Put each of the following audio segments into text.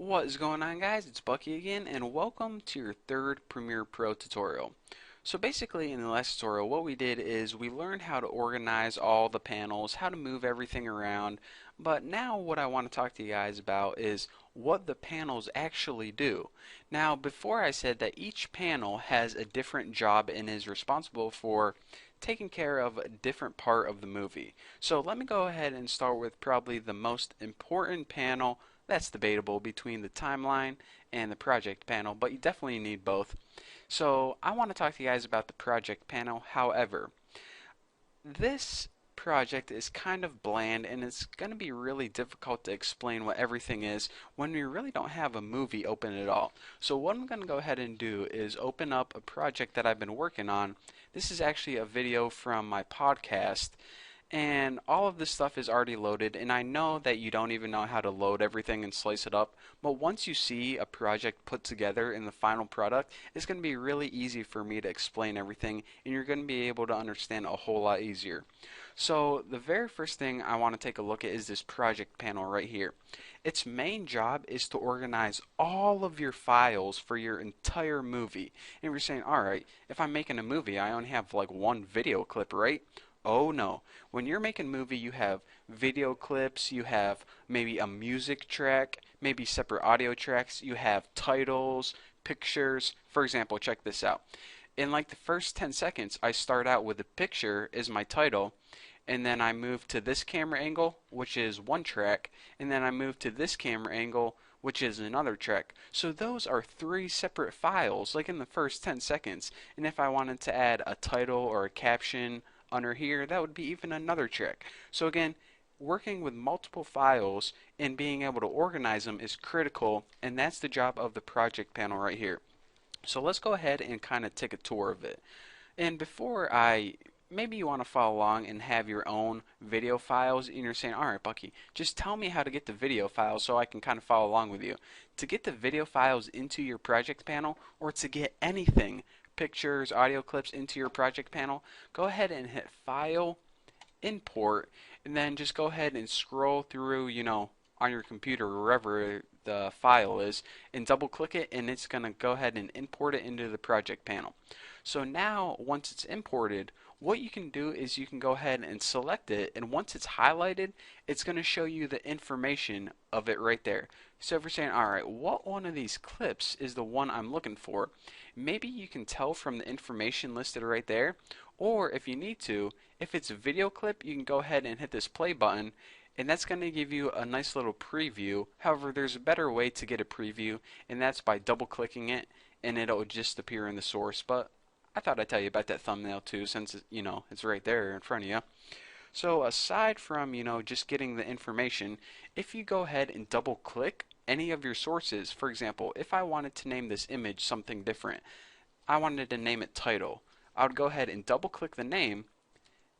What is going on, guys? It's Bucky again, and welcome to your third Premiere Pro tutorial. So basically in the last tutorial what we did is we learned how to organize all the panels, how to move everything around, but now what I want to talk to you guys about is what the panels actually do. Now before I said that each panel has a different job and is responsible for taking care of a different part of the movie. So let me go ahead and start with probably the most important panel that's debatable between the timeline and the project panel, but you definitely need both. So I want to talk to you guys about the project panel. However, this project is kind of bland and it's going to be really difficult to explain what everything is when we really don't have a movie open at all. So what I'm going to go ahead and do is open up a project that I've been working on. This is actually a video from my podcast, and all of this stuff is already loaded, and I know that you don't even know how to load everything and slice it up, but once you see a project put together in the final product, it's going to be really easy for me to explain everything, and you're going to be able to understand a whole lot easier. So the very first thing I want to take a look at is this project panel right here. Its main job is to organize all of your files for your entire movie. And you're saying, alright, if I'm making a movie, I only have like one video clip, right? Oh no. When you're making a movie, you have video clips, you have maybe a music track, maybe separate audio tracks, you have titles, pictures. For example, check this out. In like the first 10 seconds, I start out with a picture as my title, and then I move to this camera angle, which is one track, and then I move to this camera angle, which is another track. So those are three separate files, like in the first 10 seconds. And if I wanted to add a title or a caption under here, that would be even another track. So again, working with multiple files and being able to organize them is critical, and that's the job of the project panel right here. So let's go ahead and kind of take a tour of it. And before maybe you want to follow along and have your own video files, and you're saying, alright Bucky, just tell me how to get the video files so I can kind of follow along with you. To get the video files into your project panel, or to get anything, pictures, audio clips into your project panel, go ahead and hit File, Import, and then just go ahead and scroll through, on your computer, wherever the file is, and double click it, and it's going to go ahead and import it into the project panel. So now once it's imported, what you can do is you can go ahead and select it, and once it's highlighted, it's going to show you the information of it right there. So if you're saying, alright, what one of these clips is the one I'm looking for, maybe you can tell from the information listed right there, or if you need to, if it's a video clip, you can go ahead and hit this play button, and that's going to give you a nice little preview. However, there's a better way to get a preview, and that's by double clicking it, and it'll just appear in the source. But I thought I'd tell you about that thumbnail too, since it's right there in front of you. So aside from just getting the information, if you go ahead and double click any of your sources, for example, if I wanted to name this image something different, I wanted to name it title, I would go ahead and double click the name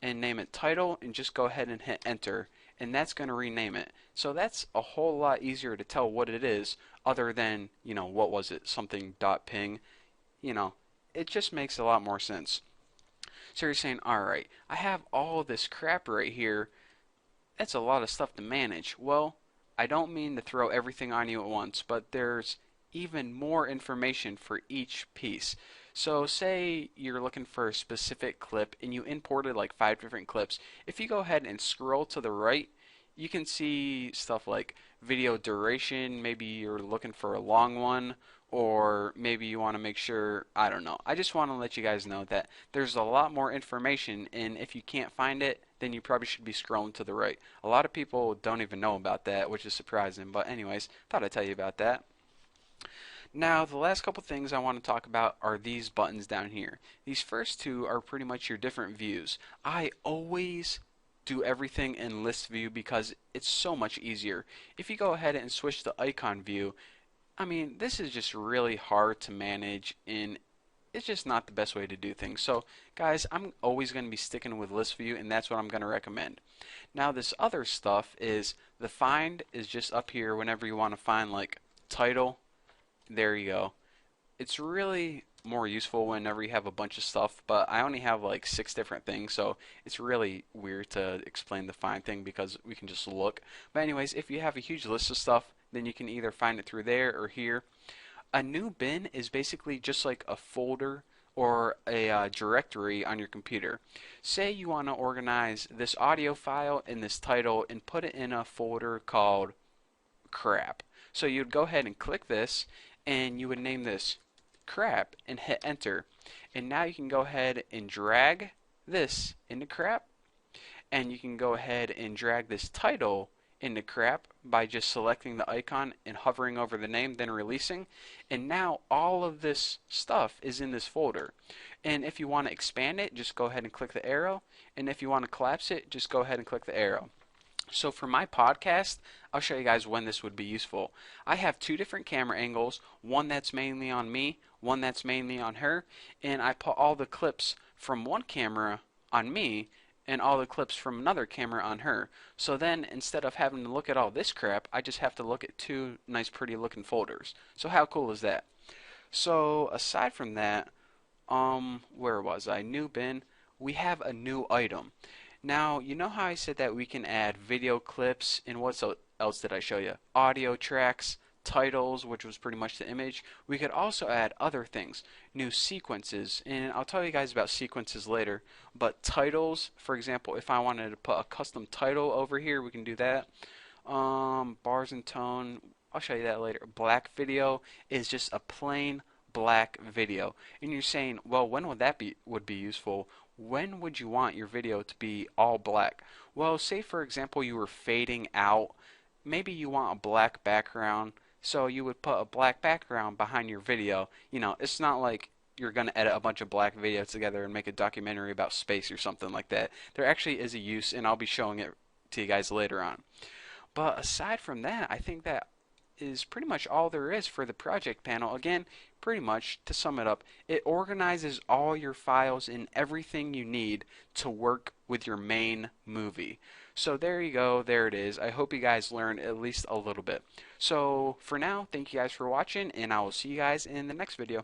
and name it title, and just go ahead and hit enter, and that's going to rename it. So that's a whole lot easier to tell what it is, other than what was it, something .ping. It just makes a lot more sense. So you're saying, alright, I have all this crap right here, that's a lot of stuff to manage. Well, I don't mean to throw everything on you at once, but there's even more information for each piece. So say you're looking for a specific clip and you imported like 5 different clips. If you go ahead and scroll to the right, you can see stuff like video duration. Maybe you're looking for a long one, or maybe you want to make sure, I don't know. I just want to let you guys know that there's a lot more information, and if you can't find it, then you probably should be scrolling to the right. A lot of people don't even know about that, which is surprising, but anyways, thought I'd tell you about that. Now, the last couple things I want to talk about are these buttons down here. These first two are pretty much your different views. I always do everything in list view because it's so much easier. If you go ahead and switch to icon view, I mean, this is just really hard to manage, and it's just not the best way to do things. So, guys, I'm always going to be sticking with list view, and that's what I'm going to recommend. Now, this other stuff is the find is just up here whenever you want to find like title. There you go. It's really more useful whenever you have a bunch of stuff, but I only have like 6 different things, so it's really weird to explain the find thing because we can just look. But anyways, if you have a huge list of stuff, then you can either find it through there or here. A new bin is basically just like a folder or a directory on your computer. Say you want to organize this audio file and this title and put it in a folder called crap. So you'd go ahead and click this and you would name this crap and hit enter. And now you can go ahead and drag this into crap, and you can go ahead and drag this title into crap by just selecting the icon and hovering over the name, then releasing. And now all of this stuff is in this folder. And if you want to expand it, just go ahead and click the arrow. And if you want to collapse it, just go ahead and click the arrow. So for my podcast, I'll show you guys when this would be useful. I have two different camera angles, one that's mainly on me, one that's mainly on her, and I put all the clips from one camera on me and all the clips from another camera on her. So then instead of having to look at all this crap, I just have to look at two nice pretty looking folders. So how cool is that? So aside from that, where was I? New bin. We have a new item. Now, you know how I said that we can add video clips, and what else did I show you? Audio tracks, titles, which was pretty much the image. We could also add other things, new sequences, and I'll tell you guys about sequences later. But titles, for example, if I wanted to put a custom title over here, we can do that. Bars and tone, I'll show you that later. Black video is just a plain black video. And you're saying, well, when would be useful? When would you want your video to be all black? Well, say for example you were fading out. Maybe you want a black background, so you would put a black background behind your video. You know, it's not like you're going to edit a bunch of black videos together and make a documentary about space or something like that. There actually is a use, and I'll be showing it to you guys later on. But aside from that, I think that is pretty much all there is for the project panel. Again, pretty much to sum it up, it organizes all your files and everything you need to work with your main movie. So there you go, there it is. I hope you guys learned at least a little bit. So for now, thank you guys for watching, and I will see you guys in the next video.